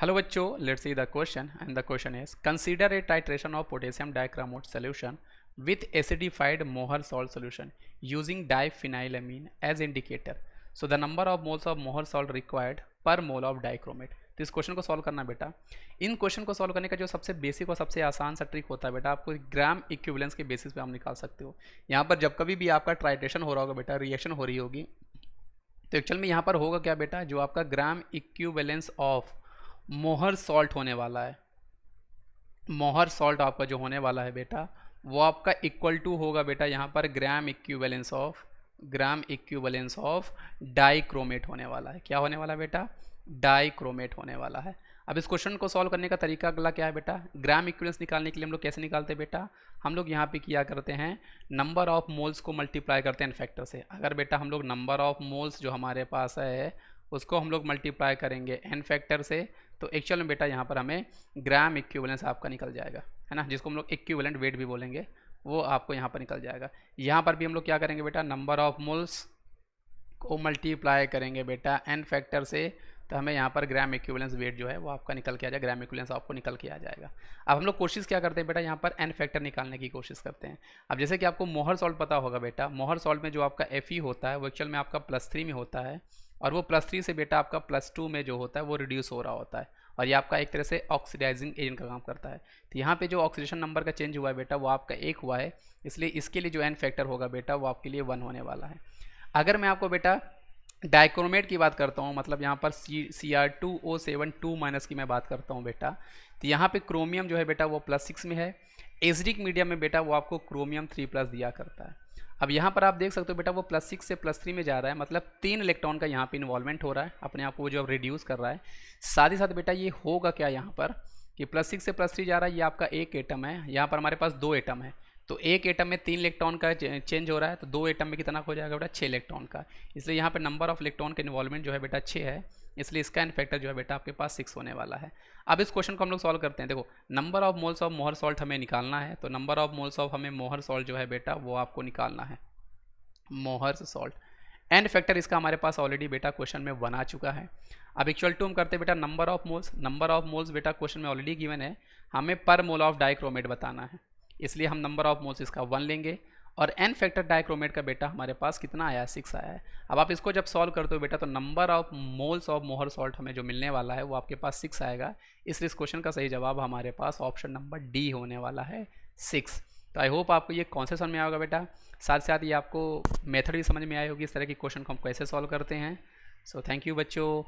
Hello बच्चों, let's see the question and the question is consider a titration of potassium dichromate solution with acidified Mohr salt solution using diphenylamine as indicator. So the number of moles of Mohr salt required per mole of dichromate. तो इस question को solve करना बेटा। इन question को solve करने का जो सबसे बेसिक और सबसे आसान सा ट्रिक होता है बेटा, आपको ग्राम इक्विवेलेंस के बेसिस पे आप निकाल सकते हो। यहाँ पर जब कभी भी आपका ट्राइटेशन हो रहा होगा बेटा, रिएक्शन हो रही होगी, तो एक्चुअल में यहाँ पर होगा क्या बेटा, जो आपका ग्राम इक्विवेलेंस ऑफ मोहर सॉल्ट होने वाला है, मोहर सॉल्ट आपका जो होने वाला है बेटा, वो आपका इक्वल टू होगा बेटा यहाँ पर ग्राम इक्विवेलेंस ऑफ डाइक्रोमेट होने वाला है। क्या होने वाला है बेटा? डाइक्रोमेट होने वाला है। अब इस क्वेश्चन को सॉल्व करने का तरीका अगला क्या है बेटा, ग्राम इक्विवेलेंस निकालने के लिए हम लोग कैसे निकालते हैं बेटा, हम लोग यहाँ पे किया करते हैं नंबर ऑफ मोल्स को मल्टीप्लाई करते हैं एन फैक्टर से। अगर बेटा हम लोग नंबर ऑफ मोल्स जो हमारे पास है उसको हम लोग मल्टीप्लाई करेंगे एन फैक्टर से, तो एक्चुअल में बेटा यहाँ पर हमें ग्राम इक्विवेलेंस आपका निकल जाएगा, है ना, जिसको हम लोग इक्विवेलेंट वेट भी बोलेंगे, वो आपको यहाँ पर निकल जाएगा। यहाँ पर भी हम लोग क्या करेंगे बेटा, नंबर ऑफ मोल्स को मल्टीप्लाई करेंगे बेटा एन फैक्टर से, तो हमें यहाँ पर ग्राम इक्विवेलेंस वेट जो है वो आपका निकल के आ जाएगा, ग्राम इक्विवेलेंस आपको निकल के आ जाएगा। अब हम लोग कोशिश क्या करते हैं बेटा, यहाँ पर एन फैक्टर निकालने की कोशिश करते हैं। अब जैसे कि आपको मोहर सॉल्ट पता होगा बेटा, मोहर सॉल्ट में जो आपका Fe होता है वो एक्चुअल में आपका +3 में होता है, और वो +3 से बेटा आपका +2 में जो होता है वो रिड्यूस हो रहा होता है, और ये आपका एक तरह से ऑक्सीडाइजिंग एजेंट का काम करता है। तो यहाँ पे जो ऑक्सीडेशन नंबर का चेंज हुआ है बेटा वो आपका 1 हुआ है, इसलिए इसके लिए जो एन फैक्टर होगा बेटा वो आपके लिए 1 होने वाला है। अगर मैं आपको बेटा डाइक्रोमेट की बात करता हूँ, मतलब यहाँ पर Cr2O7 2- की मैं बात करता हूँ बेटा, तो यहाँ पे क्रोमियम जो है बेटा वो +6 में है, एसिडिक मीडियम में बेटा वो आपको क्रोमियम 3+ दिया करता है। अब यहाँ पर आप देख सकते हो बेटा वो +6 से +3 में जा रहा है, मतलब 3 इलेक्ट्रॉन का यहाँ पे इन्वॉल्वमेंट हो रहा है, अपने आप को वो जो रिड्यूस कर रहा है। साथ ही साथ बेटा ये होगा क्या यहाँ पर कि +6 से +3 जा रहा है, ये आपका एक एटम है, यहाँ पर हमारे पास 2 एटम है, तो एक एटम में 3 इलेक्ट्रॉन का चेंज हो रहा है, तो 2 एटम में कितना हो जाएगा बेटा, 6 इलेक्ट्रॉन का। इसलिए यहाँ पे नंबर ऑफ इलेक्ट्रॉन का इन्वॉल्वमेंट जो है बेटा 6 है, इसलिए इसका एन फैक्टर जो है बेटा आपके पास 6 होने वाला है। अब इस क्वेश्चन को हम लोग सॉल्व करते हैं। देखो, नंबर ऑफ मोल्स ऑफ मोहर सॉल्ट हमें निकालना है, तो नंबर ऑफ मोल्स ऑफ हमें मोहर सॉल्ट जो है बेटा वो आपको निकालना है, मोहर सॉल्ट। एन फैक्टर इसका हमारे पास ऑलरेडी बेटा क्वेश्चन में 1 आ चुका है। अब इक्वल टू हम करते हैं बेटा नंबर ऑफ मोल्स बेटा क्वेश्चन में ऑलरेडी गिवन है, हमें पर मोल ऑफ डाइक्रोमेट बताना है, इसलिए हम नंबर ऑफ मोल्स इसका 1 लेंगे, और एन फैक्टर डाइक्रोमेट का बेटा हमारे पास कितना आया, 6 आया है। अब आप इसको जब सॉल्व करते हो बेटा, तो नंबर ऑफ मोल्स ऑफ मोहर सॉल्ट हमें जो मिलने वाला है वो आपके पास 6 आएगा, इसलिए इस क्वेश्चन का सही जवाब हमारे पास ऑप्शन नंबर डी होने वाला है, 6। तो आई होप आपको ये कॉन्सेप्ट समझ में आया होगा बेटा, साथ साथ ये आपको मेथड भी समझ में आई होगी, इस तरह की क्वेश्चन को हम कैसे सॉल्व करते हैं। सो थैंक यू बच्चों।